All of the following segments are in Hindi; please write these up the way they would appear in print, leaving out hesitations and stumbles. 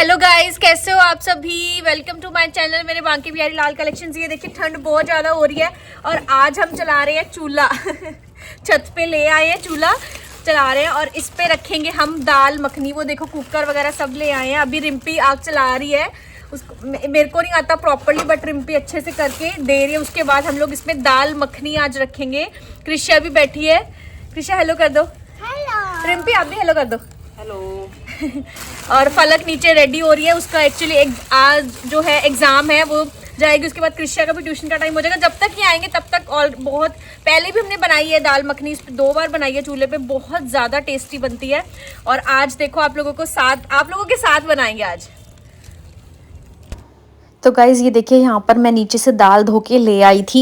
हेलो गाइस, कैसे हो आप सभी। वेलकम टू माय चैनल मेरे बांके बिहारी लाल कलेक्शंस। ये देखिए ठंड बहुत ज़्यादा हो रही है और आज हम चला रहे हैं चूल्हा छत पे ले आए हैं, चूल्हा चला रहे हैं और इस पे रखेंगे हम दाल मखनी। वो देखो कुकर वगैरह सब ले आए हैं। अभी रिम्पी आग चला रही है, उसको मेरे को नहीं आता प्रॉपर्ली, बट रिम्पी अच्छे से करके दे रही है। उसके बाद हम लोग इसमें दाल मखनी आज रखेंगे। कृष्या भी बैठी है। कृष्या हेलो कर दो। हेलो। रिम्पी आप भी हेलो कर दो। हेलो। और फलक नीचे रेडी हो रही है, उसका एक्चुअली आज जो है एग्जाम है, वो जाएगी। उसके बाद कृष्या का भी ट्यूशन का टाइम हो जाएगा। जब तक ये आएंगे तब तक। और बहुत पहले भी हमने बनाई है दाल मखनी, इस पे 2 बार बनाई है चूल्हे पे, बहुत ज़्यादा टेस्टी बनती है। और आज देखो आप लोगों के साथ बनाएंगे आज। तो गाइज़ ये देखिए, यहाँ पर मैं नीचे से दाल धो के ले आई थी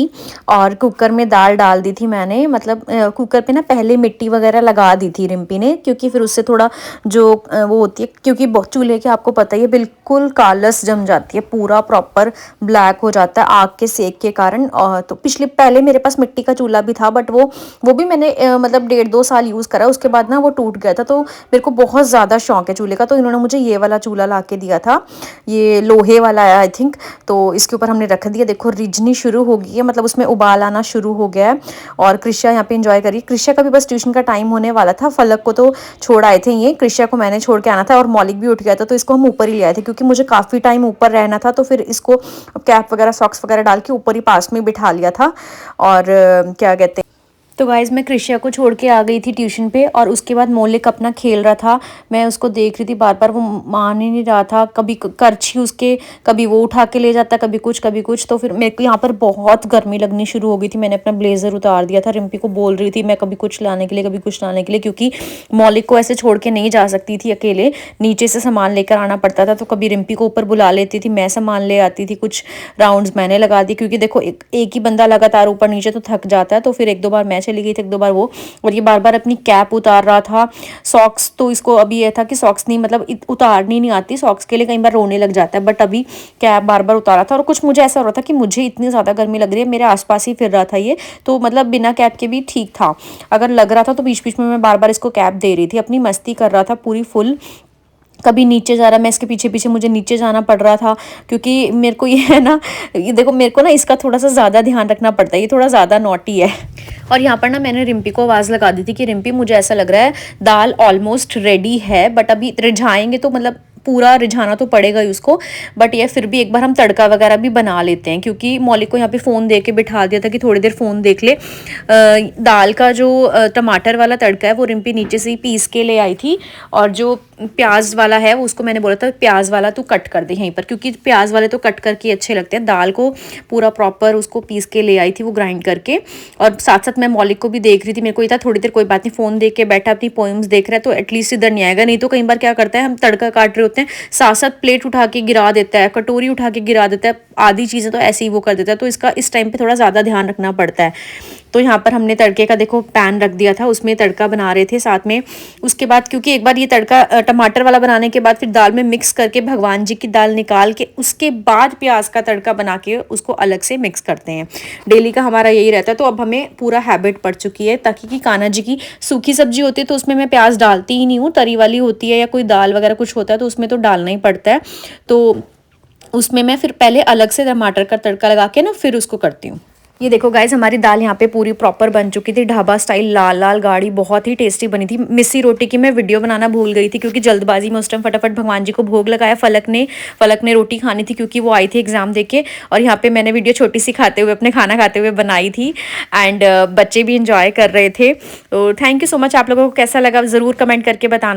और कुकर में दाल डाल दी थी मैंने। मतलब कुकर पे ना पहले मिट्टी वगैरह लगा दी थी रिम्पी ने, क्योंकि फिर उससे थोड़ा जो वो होती है, क्योंकि चूल्हे के आपको पता ही है बिल्कुल कालस जम जाती है, पूरा प्रॉपर ब्लैक हो जाता है आग के सेक के कारण। और तो पहले मेरे पास मिट्टी का चूल्हा भी था, बट वो भी मैंने मतलब 1.5-2 साल यूज़ करा। उसके बाद ना वो टूट गया था। तो मेरे को बहुत ज़्यादा शौक है चूल्हे का, तो इन्होंने मुझे ये वाला चूल्हा ला के दिया था। ये लोहे वाला है आई थिंक। तो इसके ऊपर हमने रख दिया। देखो रिझनी शुरू हो गई है, मतलब उसमें उबाल आना शुरू हो गया है। और कृष्या यहाँ पे एंजॉय करी। कृष्या का भी बस ट्यूशन का टाइम होने वाला था। फलक को तो छोड़ आए थे, ये कृष्या को मैंने छोड़ के आना था। और मौलिक भी उठ गया था, तो इसको हम ऊपर ही ले आए थे, क्योंकि मुझे काफ़ी टाइम ऊपर रहना था। तो फिर इसको कैप वगैरह सॉक्स वगैरह डाल के ऊपर ही पास में बिठा लिया था। और क्या कहते हैं, तो गाइज़ मैं कृष्या को छोड़ के आ गई थी ट्यूशन पे। और उसके बाद मौलिक अपना खेल रहा था, मैं उसको देख रही थी। बार बार वो मान ही नहीं रहा था, कभी करछी उसके, कभी वो उठा के ले जाता, कभी कुछ कभी कुछ। तो फिर मेरे को यहाँ पर बहुत गर्मी लगनी शुरू हो गई थी। मैंने अपना ब्लेज़र उतार दिया था। रिम्पी को बोल रही थी मैं कभी कुछ लाने के लिए, कभी कुछ लाने के लिए, क्योंकि मौलिक को ऐसे छोड़ के नहीं जा सकती थी अकेले। नीचे से सामान लेकर आना पड़ता था। तो कभी रिम्पी को ऊपर बुला लेती थी, मैं सामान ले आती थी, कुछ राउंड्स मैंने लगा दी, क्योंकि देखो एक ही बंदा लगातार ऊपर नीचे तो थक जाता है। तो फिर 1-2 बार मैं चली गई थी, 1-2 बार वो। और ये बार बार अपनी कैप उतार रहा था। सॉक्स तो इसको अभी ये था कि सॉक्स नहीं, मतलब उतारनी नहीं आती सॉक्स के लिए, कई बार रोने लग जाता है। बट अभी कैप बार बार उतारा था। और कुछ मुझे ऐसा हो रहा था कि मुझे इतनी ज़्यादा गर्मी लग रही है, मेरे आसपास ही फिर रहा था ये, तो मतलब बिना कैप के भी ठीक था। अगर लग रहा था तो बीच बीच में मैं बार बार इसको कैप दे रही थी। अपनी मस्ती कर रहा था पूरी फुल। कभी नीचे जा रहा, मैं इसके पीछे पीछे, मुझे नीचे जाना पड़ रहा था, क्योंकि मेरे को ये है ना, ये देखो मेरे को ना इसका थोड़ा सा ज़्यादा ध्यान रखना पड़ता है, ये थोड़ा ज़्यादा नॉटी है। और यहाँ पर ना मैंने रिम्पी को आवाज़ लगा दी थी कि रिम्पी मुझे ऐसा लग रहा है दाल ऑलमोस्ट रेडी है, बट अभी रिझाएंगे तो मतलब पूरा रिझाना तो पड़ेगा ही उसको। बट ये फिर भी एक बार हम तड़का वगैरह भी बना लेते हैं, क्योंकि मौलिक को यहाँ पे फ़ोन दे के बिठा दिया था कि थोड़ी देर फ़ोन देख ले। दाल का जो टमाटर वाला तड़का है वो रिम्पी नीचे से ही पीस के ले आई थी। और जो प्याज वाला है वो उसको मैंने बोला था प्याज वाला तू कट कर दे यहीं पर, क्योंकि प्याज वाले तो कट करके अच्छे लगते हैं। दाल को पूरा प्रॉपर उसको पीस के ले आई थी वो ग्राइंड करके। और साथ साथ मैं मौलिक को भी देख रही थी। मेरे को ये था थोड़ी देर कोई बात नहीं, फ़ोन देख के बैठा अपनी पोएम्स देख रहा है तो एटलीस्ट इधर नहीं आएगा। नहीं तो कई बार क्या करता है, हम तड़का काट रहे होते हैं, साथ साथ प्लेट उठा के गिरा देता है, कटोरी उठा के गिरा देता है, आधी चीज़ें तो ऐसे ही वो कर देता है। तो इसका इस टाइम पे थोड़ा ज़्यादा ध्यान रखना पड़ता है। तो यहाँ पर हमने तड़के का देखो पैन रख दिया था, उसमें तड़का बना रहे थे साथ में। उसके बाद क्योंकि एक बार ये तड़का टमाटर वाला बनाने के बाद फिर दाल में मिक्स करके भगवान जी की दाल निकाल के उसके बाद प्याज का तड़का बना के उसको अलग से मिक्स करते हैं। डेली का हमारा यही रहता है। तो अब हमें पूरा हैबिट पड़ चुकी है, ताकि कि कान्हा जी की सूखी सब्जी होती है तो उसमें मैं प्याज डालती ही नहीं हूँ। तरी वाली होती है या कोई दाल वगैरह कुछ होता है तो उसमें तो डालना ही पड़ता है। तो उसमें मैं फिर पहले अलग से टमाटर का तड़का लगा के ना फिर उसको करती हूँ। ये देखो गाइज हमारी दाल यहाँ पे पूरी प्रॉपर बन चुकी थी, ढाबा स्टाइल लाल लाल गाढ़ी, बहुत ही टेस्टी बनी थी। मिस्सी रोटी की मैं वीडियो बनाना भूल गई थी, क्योंकि जल्दबाजी में उस टाइम फटाफट भगवान जी को भोग लगाया। फलक ने रोटी खानी थी, क्योंकि वो आई थी एग्जाम देके। और यहाँ पे मैंने वीडियो छोटी सी खाते हुए, अपने खाना खाते हुए बनाई थी। एंड बच्चे भी इंजॉय कर रहे थे। तो थैंक यू सो मच। आप लोगों को कैसा लगा ज़रूर कमेंट करके बताना।